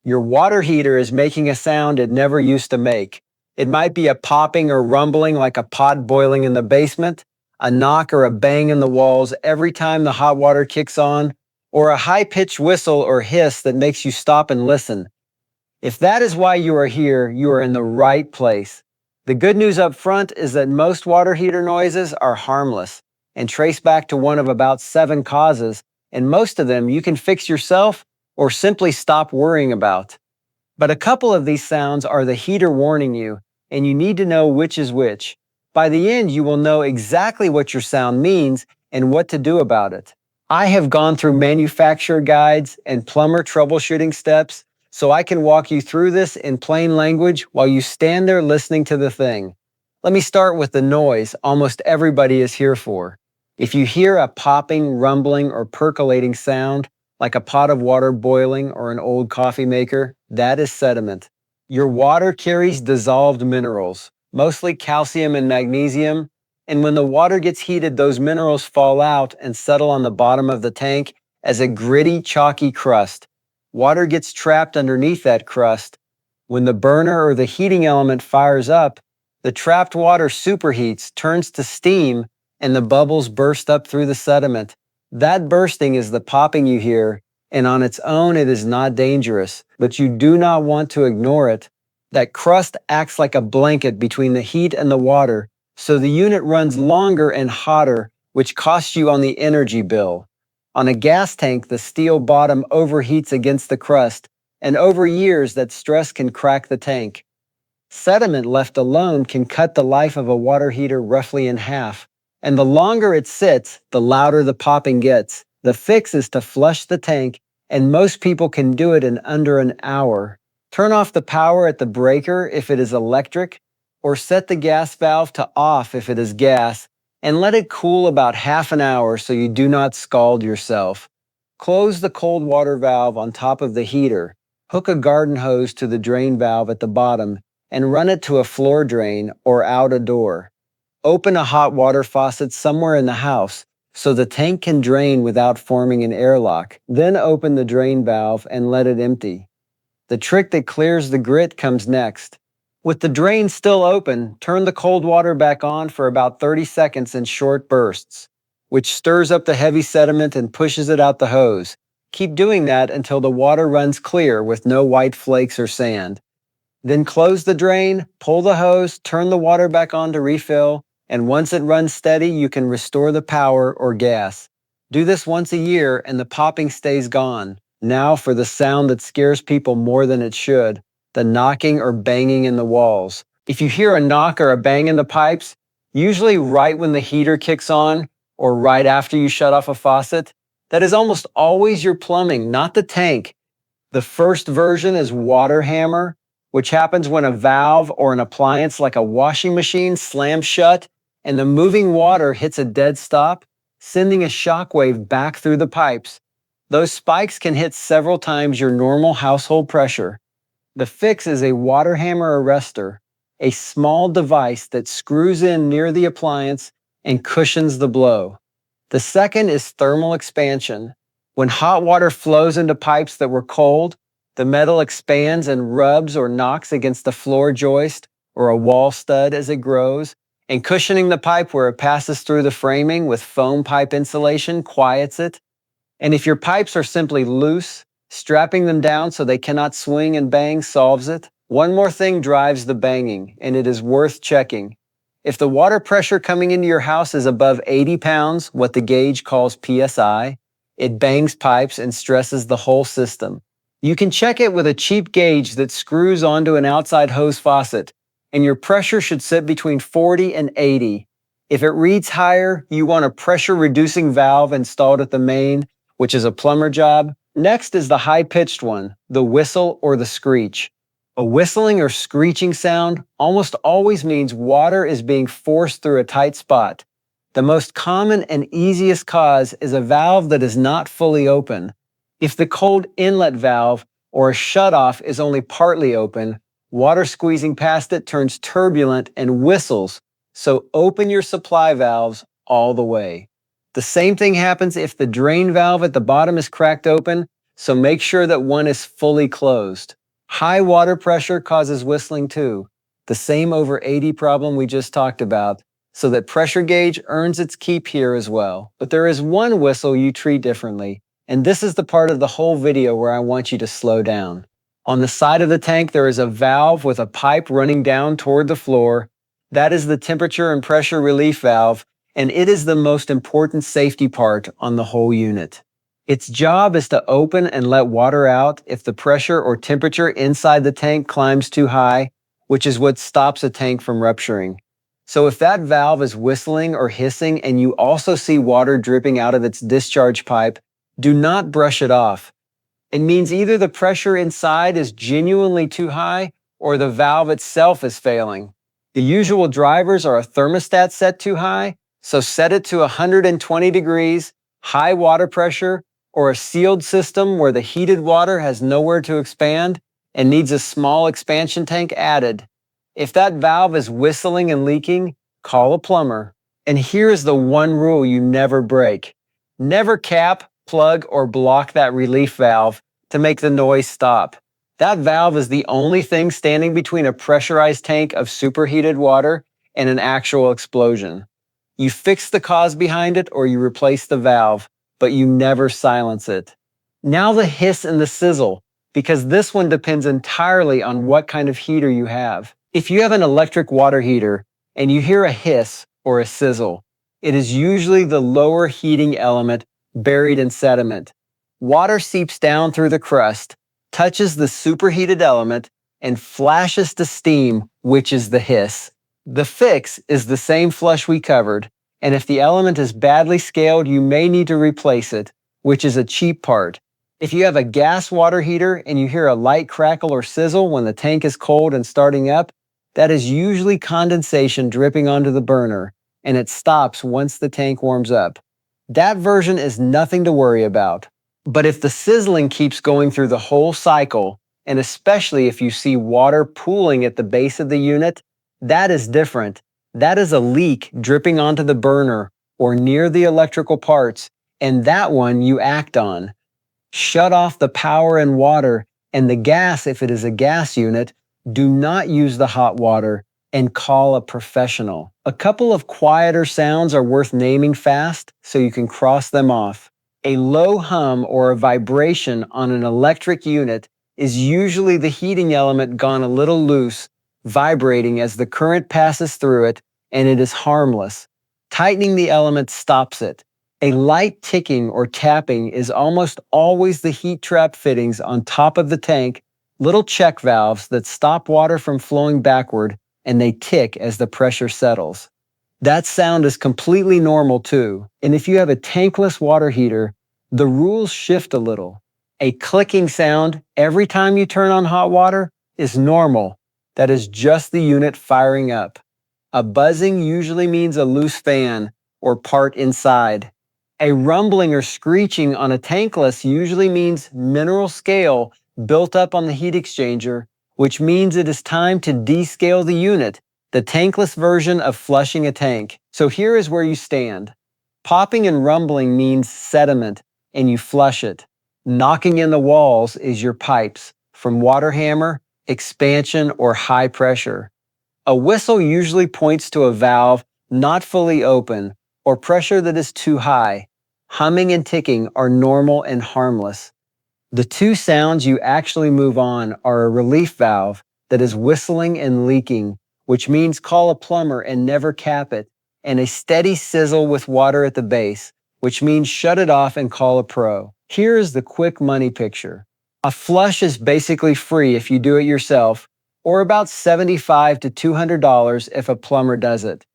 Your water heater is making a sound it never used to make. It might be a popping or rumbling like a pot boiling in the basement, a knock or a bang in the walls every time the hot water kicks on, or a high-pitched whistle or hiss that makes you stop and listen. If that is why you are here, you are in the right place. The good news up front is that most water heater noises are harmless and trace back to one of about 7 causes, and most of them you can fix yourself or simply stop worrying about. But a couple of these sounds are the heater warning you, and you need to know which is which. By the end, you will know exactly what your sound means and what to do about it. I have gone through manufacturer guides and plumber troubleshooting steps, so I can walk you through this in plain language while you stand there listening to the thing. Let me start with the noise almost everybody is here for. If you hear a popping, rumbling, or percolating sound, like a pot of water boiling or an old coffee maker, that is sediment. Your water carries dissolved minerals, mostly calcium and magnesium, and when the water gets heated, those minerals fall out and settle on the bottom of the tank as a gritty, chalky crust. Water gets trapped underneath that crust. When the burner or the heating element fires up, the trapped water superheats, turns to steam, and the bubbles burst up through the sediment. That bursting is the popping you hear, and on its own it is not dangerous, but you do not want to ignore it. That crust acts like a blanket between the heat and the water, so the unit runs longer and hotter, which costs you on the energy bill. On a gas tank, the steel bottom overheats against the crust, and over years that stress can crack the tank. Sediment left alone can cut the life of a water heater roughly in half. And the longer it sits, the louder the popping gets. The fix is to flush the tank, and most people can do it in under an hour. Turn off the power at the breaker if it is electric, or set the gas valve to off if it is gas, and let it cool about half an hour so you do not scald yourself. Close the cold water valve on top of the heater. Hook a garden hose to the drain valve at the bottom and run it to a floor drain or out a door. Open a hot water faucet somewhere in the house so the tank can drain without forming an airlock. Then open the drain valve and let it empty. The trick that clears the grit comes next. With the drain still open, turn the cold water back on for about 30 seconds in short bursts, which stirs up the heavy sediment and pushes it out the hose. Keep doing that until the water runs clear with no white flakes or sand. Then close the drain, pull the hose, turn the water back on to refill, and once it runs steady, you can restore the power or gas. Do this once a year and the popping stays gone. Now for the sound that scares people more than it should, the knocking or banging in the walls. If you hear a knock or a bang in the pipes, usually right when the heater kicks on or right after you shut off a faucet, that is almost always your plumbing, not the tank. The first version is water hammer, which happens when a valve or an appliance like a washing machine slams shut and the moving water hits a dead stop, sending a shockwave back through the pipes. Those spikes can hit several times your normal household pressure. The fix is a water hammer arrestor, a small device that screws in near the appliance and cushions the blow. The second is thermal expansion. When hot water flows into pipes that were cold, the metal expands and rubs or knocks against the floor joist or a wall stud as it grows, and cushioning the pipe where it passes through the framing with foam pipe insulation quiets it. And if your pipes are simply loose, strapping them down so they cannot swing and bang solves it. One more thing drives the banging, and it is worth checking. If the water pressure coming into your house is above 80 pounds, what the gauge calls PSI, it bangs pipes and stresses the whole system. You can check it with a cheap gauge that screws onto an outside hose faucet, and your pressure should sit between 40 and 80. If it reads higher, you want a pressure-reducing valve installed at the main, which is a plumber job. Next is the high-pitched one, the whistle or the screech. A whistling or screeching sound almost always means water is being forced through a tight spot. The most common and easiest cause is a valve that is not fully open. If the cold inlet valve or a shutoff is only partly open, water squeezing past it turns turbulent and whistles, so open your supply valves all the way. The same thing happens if the drain valve at the bottom is cracked open, so make sure that one is fully closed. High water pressure causes whistling too, the same over 80 problem we just talked about, so that pressure gauge earns its keep here as well. But there is one whistle you treat differently, and this is the part of the whole video where I want you to slow down. On the side of the tank, there is a valve with a pipe running down toward the floor. That is the temperature and pressure relief valve, and it is the most important safety part on the whole unit. Its job is to open and let water out if the pressure or temperature inside the tank climbs too high, which is what stops a tank from rupturing. So if that valve is whistling or hissing and you also see water dripping out of its discharge pipe, do not brush it off. It means either the pressure inside is genuinely too high or the valve itself is failing. The usual drivers are a thermostat set too high, so set it to 120 degrees, high water pressure, or a sealed system where the heated water has nowhere to expand and needs a small expansion tank added. If that valve is whistling and leaking, call a plumber. And here is the one rule you never break. Never cap, plug, or block that relief valve to make the noise stop. That valve is the only thing standing between a pressurized tank of superheated water and an actual explosion. You fix the cause behind it or you replace the valve, but you never silence it. Now the hiss and the sizzle, because this one depends entirely on what kind of heater you have. If you have an electric water heater and you hear a hiss or a sizzle, it is usually the lower heating element buried in sediment. Water seeps down through the crust, touches the superheated element, and flashes to steam, which is the hiss. The fix is the same flush we covered, and if the element is badly scaled, you may need to replace it, which is a cheap part. If you have a gas water heater and you hear a light crackle or sizzle when the tank is cold and starting up, that is usually condensation dripping onto the burner, and it stops once the tank warms up. That version is nothing to worry about. But if the sizzling keeps going through the whole cycle, and especially if you see water pooling at the base of the unit, that is different. That is a leak dripping onto the burner or near the electrical parts, and that one you act on. Shut off the power and water, and the gas if it is a gas unit. Do not use the hot water, and call a professional. A couple of quieter sounds are worth naming fast so you can cross them off. A low hum or a vibration on an electric unit is usually the heating element gone a little loose, vibrating as the current passes through it, and it is harmless. Tightening the element stops it. A light ticking or tapping is almost always the heat trap fittings on top of the tank, little check valves that stop water from flowing backward, and they tick as the pressure settles. That sound is completely normal too, and if you have a tankless water heater, the rules shift a little. A clicking sound every time you turn on hot water is normal. That is just the unit firing up. A buzzing usually means a loose fan or part inside. A rumbling or screeching on a tankless usually means mineral scale built up on the heat exchanger, which means it is time to descale the unit, the tankless version of flushing a tank. So here is where you stand. Popping and rumbling means sediment, and you flush it. Knocking in the walls is your pipes, from water hammer, expansion, or high pressure. A whistle usually points to a valve not fully open or pressure that is too high. Humming and ticking are normal and harmless. The two sounds you actually move on are a relief valve that is whistling and leaking, which means call a plumber and never cap it, and a steady sizzle with water at the base, which means shut it off and call a pro. Here is the quick money picture. A flush is basically free if you do it yourself, or about $75 to $200 if a plumber does it.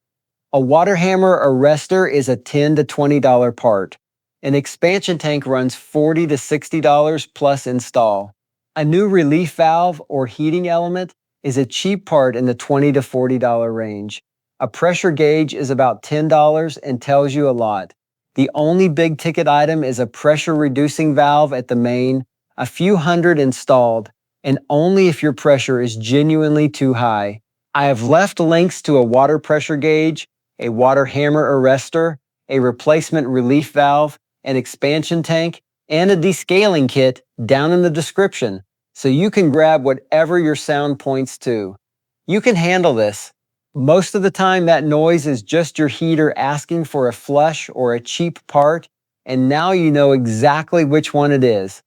A water hammer arrestor is a $10 to $20 part. An expansion tank runs $40 to $60 plus install. A new relief valve or heating element is a cheap part in the $20 to $40 range. A pressure gauge is about $10 and tells you a lot. The only big ticket item is a pressure reducing valve at the main, a few hundred installed, and only if your pressure is genuinely too high. I have left links to a water pressure gauge, a water hammer arrestor, a replacement relief valve, an expansion tank, and a descaling kit down in the description so you can grab whatever your sound points to. You can handle this. Most of the time that noise is just your heater asking for a flush or a cheap part, and now you know exactly which one it is.